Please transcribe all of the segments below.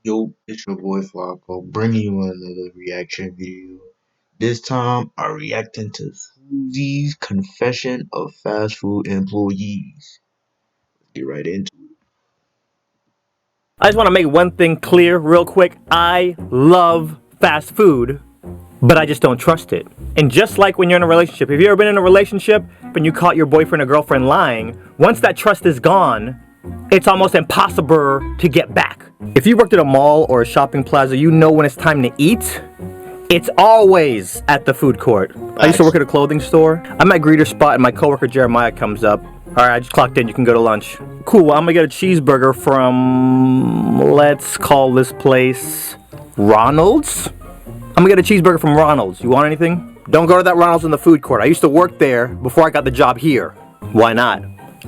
Yo, it's your boy Flacco, bringing you another reaction video. This time, I'm reacting to sWooZie's confession of fast food employees. Get right into it. I just want to make one thing clear real quick. I love fast food, but I just don't trust it. And just like when you're in a relationship, if you've ever been in a relationship and you caught your boyfriend or girlfriend lying, once that trust is gone, it's almost impossible to get back. If you worked at a mall or a shopping plaza, you know when it's time to eat, it's always at the food court. I used to work at a clothing store. I'm at greeter spot and my coworker Jeremiah comes up. Alright, I just clocked in, you can go to lunch. Cool, well, I'm gonna get a cheeseburger from, let's call this place Ronald's? I'm gonna get a cheeseburger from Ronald's. You want anything? Don't go to that Ronald's in the food court. I used to work there before I got the job here. Why not?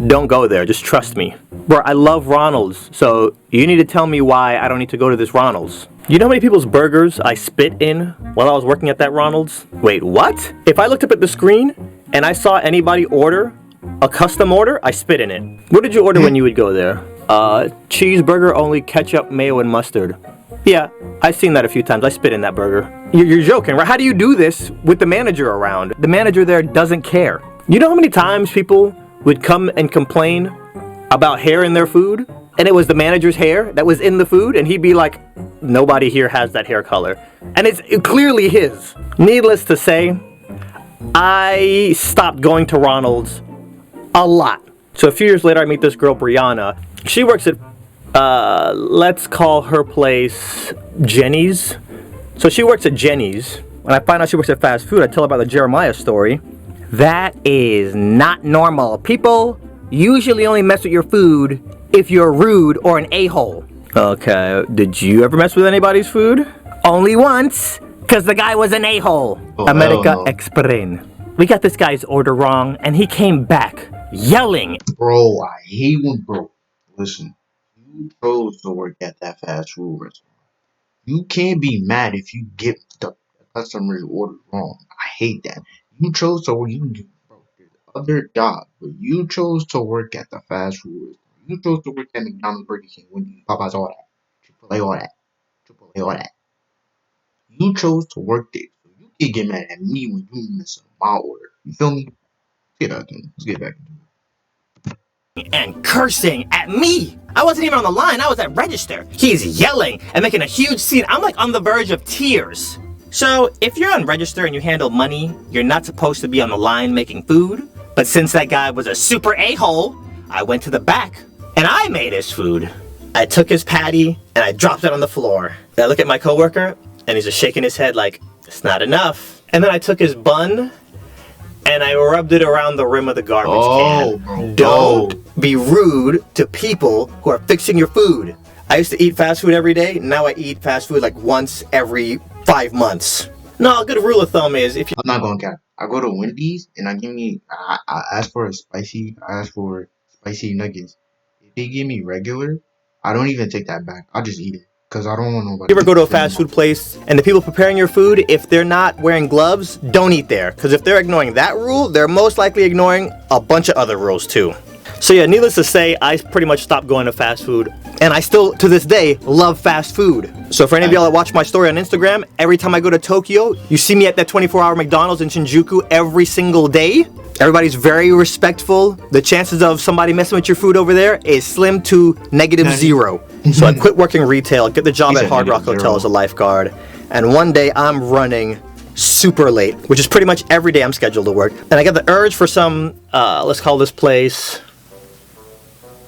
Don't go there, just trust me. Bro, I love Ronald's, so you need to tell me why I don't need to go to this Ronald's. You know how many people's burgers I spit in while I was working at that Ronald's? Wait, what? If I looked up at the screen and I saw anybody order a custom order, I spit in it. What did you order when you would go there? Cheeseburger, only ketchup, mayo, and mustard. Yeah, I've seen that a few times. I spit in that burger. You're joking, right? How do you do this with the manager around? The manager there doesn't care. You know how many times people would come and complain about hair in their food? And it was the manager's hair that was in the food, and he'd be like, nobody here has that hair color. And it's clearly his. Needless to say, I stopped going to Ronald's a lot. So a few years later, I meet this girl, Brianna. She works at, let's call her place Jenny's. So she works at Jenny's. When I find out she works at fast food, I tell her about the Jeremiah story. That is not normal. People usually only mess with your food if you're rude or an a-hole. Okay, did you ever mess with anybody's food? Only once, because the guy was an a-hole. America explain. We got this guy's order wrong, and he came back yelling. Bro, I hate when, listen, you chose to work at that fast food restaurant. You can't be mad if you get the customer's order wrong. I hate that. You chose to work, there's other jobs, but you chose to work at the fast food restaurant. You chose to work at McDonald's, Burger King, Wendy's, Popeyes, all that. Chick-fil-A, all that. Chick-fil-A, all that. You chose to work there. So you can't get mad at me when you miss my order. You feel me? Let's get back into it. And cursing at me. I wasn't even on the line, I was at register. He's yelling and making a huge scene. I'm like on the verge of tears. So if you're on register and you handle money, you're not supposed to be on the line making food. But since that guy was a super a-hole, I went to the back and I made his food. I took his patty and I dropped it on the floor. And I look at my coworker and he's just shaking his head like, it's not enough. And then I took his bun and I rubbed it around the rim of the garbage can. Bro, Don't be rude to people who are fixing your food. I used to eat fast food every day. Now I eat fast food like once every 5 months. No, a good rule of thumb is if you... I'm not going to cap. I go to Wendy's and I ask for spicy nuggets. If they give me regular, I don't even take that back. I'll just eat it. Because I don't want nobody. You ever go to a fast food place and the people preparing your food, if they're not wearing gloves, don't eat there. Because if they're ignoring that rule, they're most likely ignoring a bunch of other rules too. So yeah, needless to say, I pretty much stopped going to fast food. And I still, to this day, love fast food. So for any of y'all that watch my story on Instagram, every time I go to Tokyo, you see me at that 24-hour McDonald's in Shinjuku every single day. Everybody's very respectful. The chances of somebody messing with your food over there is slim to -0. So I quit working retail, get the job at Hard Rock Hotel as a lifeguard. And one day I'm running super late, which is pretty much every day I'm scheduled to work. And I get the urge for some, let's call this place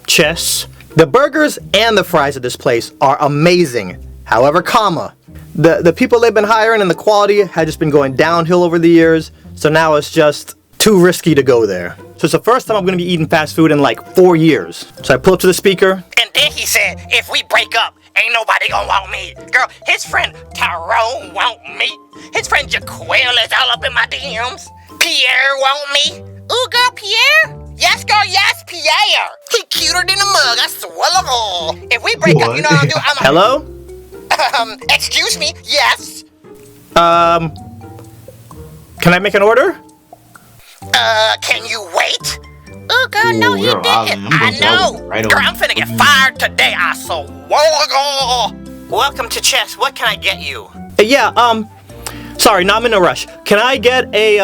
Chess. The burgers and the fries at this place are amazing. However, the people they've been hiring and the quality had just been going downhill over the years. So now it's just too risky to go there. So it's the first time I'm gonna be eating fast food in like 4 years. So I pull up to the speaker. And then he said, if we break up, ain't nobody gonna want me. Girl, his friend Tyrone want me. His friend Jaquel is all up in my DMs. Pierre want me. Ooh, girl, Pierre? Yes, girl, yes, Pierre. He cuter than a mug, I swear to God. If we break up, you know what I'm doing? Hello? Excuse me, yes. Can I make an order? Can you wait? Oh, girl, no, you didn't. I know. Right girl, I'm finna get fired today, I swear to God. Welcome to Chess. What can I get you? Yeah, sorry, no, I'm in a rush. Can I get a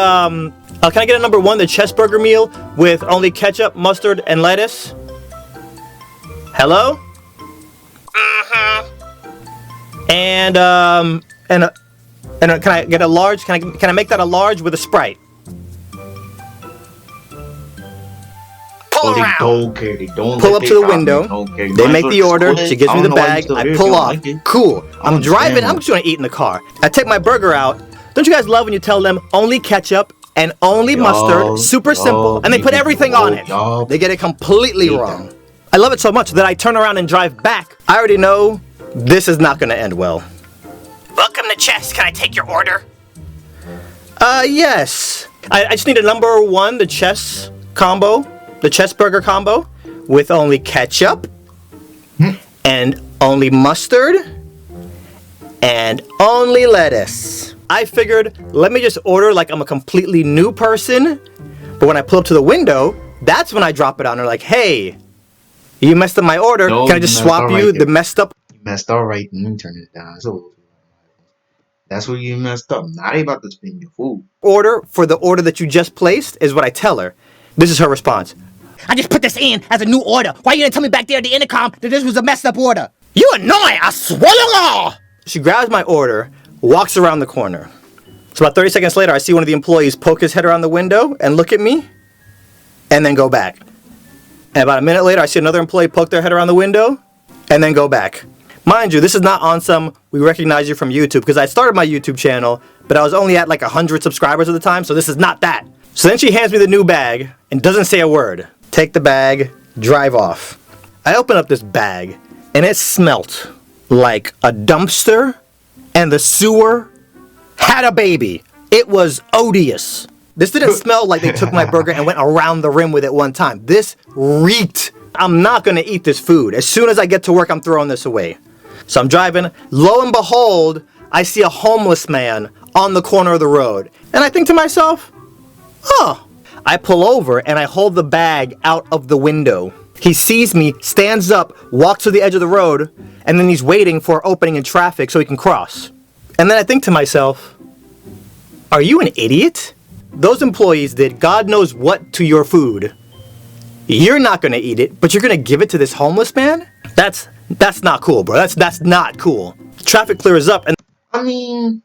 number one, the Chessburger meal with only ketchup, mustard, and lettuce? Hello? And can I get a large? Can I make that a large with a Sprite? Pull They around. don't care. They don't Pull let up they to the copy, window. don't care. You They might make as the well order. just go She ahead. gives I me don't the know why you bag. still I here if pull you don't off. like it. Cool. I'm understand driving. why. I'm just gonna eat in the car. I take my burger out. Don't you guys love when you tell them only ketchup and only mustard? Super simple. And they put everything on it. They get it completely wrong. I love it so much that I turn around and drive back. I already know this is not gonna end well. Welcome to Chess. Can I take your order? Yes. I just need a number one, the chess combo, the Chessburger combo, with only ketchup and only mustard and only lettuce. I figured, let me just order like I'm a completely new person, but when I pull up to the window, that's when I drop it on her like, hey, you messed up my order. No, Can I just you swap messed you up right the messed up You messed up right. Let me turn it down. So that's where you messed up. Now they about to spin your food. order for the order that you just placed is what I tell her. This is her response. I just put this in as a new order. Why you didn't tell me back there at the intercom that this was a messed up order? You annoying. I swallow all. She grabs my order, walks around the corner. So about 30 seconds later, I see one of the employees poke his head around the window and look at me, and then go back. And about a minute later, I see another employee poke their head around the window, and then go back. Mind you, this is not on some, we recognize you from YouTube, because I started my YouTube channel, but I was only at like 100 subscribers at the time, so this is not that. So then she hands me the new bag, and doesn't say a word. Take the bag, drive off. I open up this bag, and it smelt like a dumpster and the sewer had a baby. It was odious. This didn't smell like they took my burger and went around the rim with it one time. This reeked. I'm not gonna eat this food. As soon as I get to work, I'm throwing this away. So I'm driving. Lo and behold, I see a homeless man on the corner of the road. And I think to myself, oh. I pull over and I hold the bag out of the window. He sees me, stands up, walks to the edge of the road, and then he's waiting for an opening in traffic so he can cross. And then I think to myself, are you an idiot? Those employees did God knows what to your food. You're not gonna eat it, but you're gonna give it to this homeless man? That's not cool, bro. That's not cool. Traffic clears up and I mean,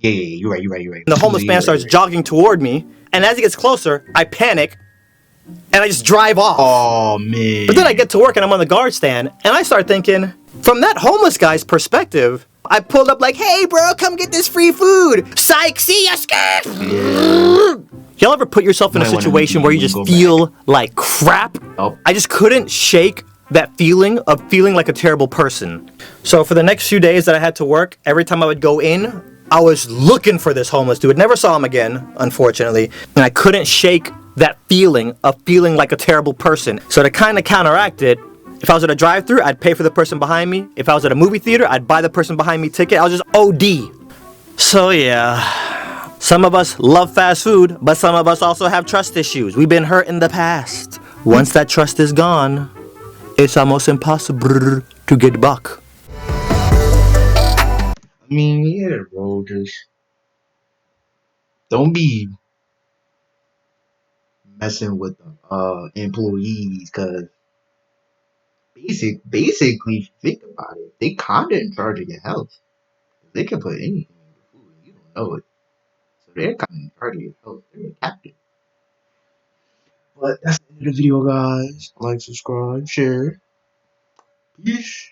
yeah, you're right. the homeless man starts jogging toward me, and as he gets closer, I panic, and I just drive off. Oh man. But then I get to work and I'm on the guard stand, and I start thinking, from that homeless guy's perspective, I pulled up like, hey bro, come get this free food. Psych, see ya, skirt. Y'all ever put yourself in a Might wanna situation where you just go feel like crap? Oh. I just couldn't shake that feeling of feeling like a terrible person. So for the next few days that I had to work, every time I would go in, I was looking for this homeless dude. Never saw him again, unfortunately. And I couldn't shake that feeling of feeling like a terrible person. So to kind of counteract it, if I was at a drive-thru, I'd pay for the person behind me. If I was at a movie theater, I'd buy the person behind me ticket. I was just OD. So yeah, some of us love fast food, but some of us also have trust issues. We've been hurt in the past. Once that trust is gone, it's almost impossible to get back. I mean, yeah, bro. Just don't be messing with the employees, cause basically, think about it. They kinda in charge of your health. They can put anything in your food, and you don't know it. So they're kinda in charge of your health. They're the captain. But that's the end of the video, guys. Like, subscribe, share. Peace.